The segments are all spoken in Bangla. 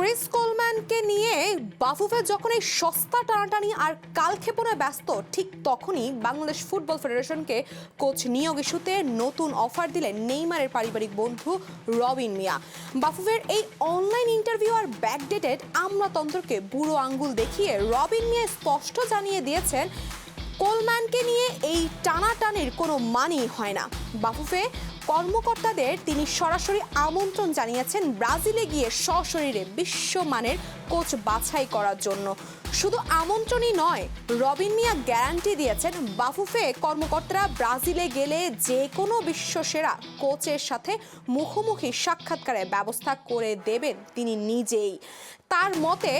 ক্রিস কোলম্যানকে নিয়ে বাফুফে যখন এই সস্তা টানাটানি আর কালক্ষেপণে ব্যস্ত, ঠিক তখনই বাংলাদেশ ফুটবল ফেডারেশনকে কোচ নিয়োগ ইস্যুতে নতুন অফার দিলেন নেইমারের পারিবারিক বন্ধু রবিন মিয়া। বাফুফের এই অনলাইন ইন্টারভিউ আর ব্যাকডেটেড আমলাতন্ত্রকে বুড়ো আঙ্গুল দেখিয়ে রবিন মিয়া স্পষ্ট জানিয়ে দিয়েছেন, কোলম্যানকে নিয়ে এই টানাটানির কোনো মানেই হয় না। বাফুফে কর্মকর্তাদের তিনি সরাসরি আমন্ত্রণ জানিয়েছেন ব্রাজিলে গিয়ে সশরীরে বিশ্বমানের কোচ বাছাই করার জন্য। শুধু আমন্ত্রণই নয়, রবিন মিয়া গ্যারান্টি দিয়েছেন বাফুফে কর্মকর্তারা ব্রাজিলে গেলে যে কোনো বিশ্বসেরা কোচের সাথে মুখোমুখি সাক্ষাৎকারের ব্যবস্থা করে দেবেন তিনি নিজেই। তার মতে,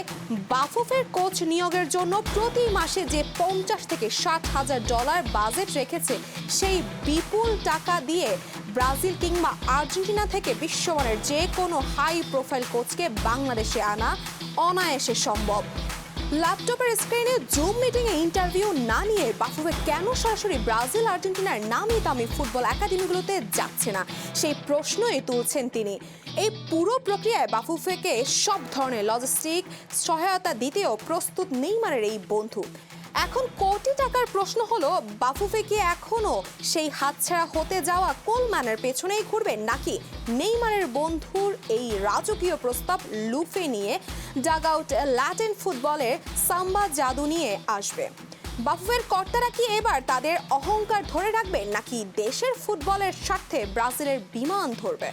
বাফুফের কোচ নিয়োগের জন্য প্রতি মাসে যে 50 থেকে 60 হাজার ডলার বাজেট রেখেছে, সেই বিপুল টাকা দিয়ে ব্রাজিল কিংবা আর্জেন্টিনা থেকে বিশ্বমানের যে কোনো হাই প্রোফাইল কোচকে বাংলাদেশে আনা অনায়াসে সম্ভব। ল্যাপটপের স্ক্রিনে জুম মিটিংয়ে ইন্টারভিউ না নিয়ে বাফুফে কেন সরাসরি ব্রাজিল আর্জেন্টিনার নামি দামি ফুটবল একাডেমিগুলোতে যাচ্ছে না, সেই প্রশ্নই তুলছেন তিনি। এই পুরো প্রক্রিয়ায় বাফুফেকে সব ধরনের লজিস্টিক সহায়তা দিতেও প্রস্তুত নেইমারের এই বন্ধু। এখন কোটি টাকার প্রশ্ন হলো, বাফুফে কি এখনো সেই হাতছাড়া হতে যাওয়া কোলম্যানের পেছনেই ঘুরবে, নাকি নেইমারের বন্ধুর এই রাজকীয় প্রস্তাব লুফে নিয়ে ডাগ আউট ল্যাটিন ফুটবলের সাম্বা জাদু নিয়ে আসবে? বাফুফের কর্তারা কি এবার তাদের অহংকার ধরে রাখবে, নাকি দেশের ফুটবলের স্বার্থে ব্রাজিলের বিমান ধরবে?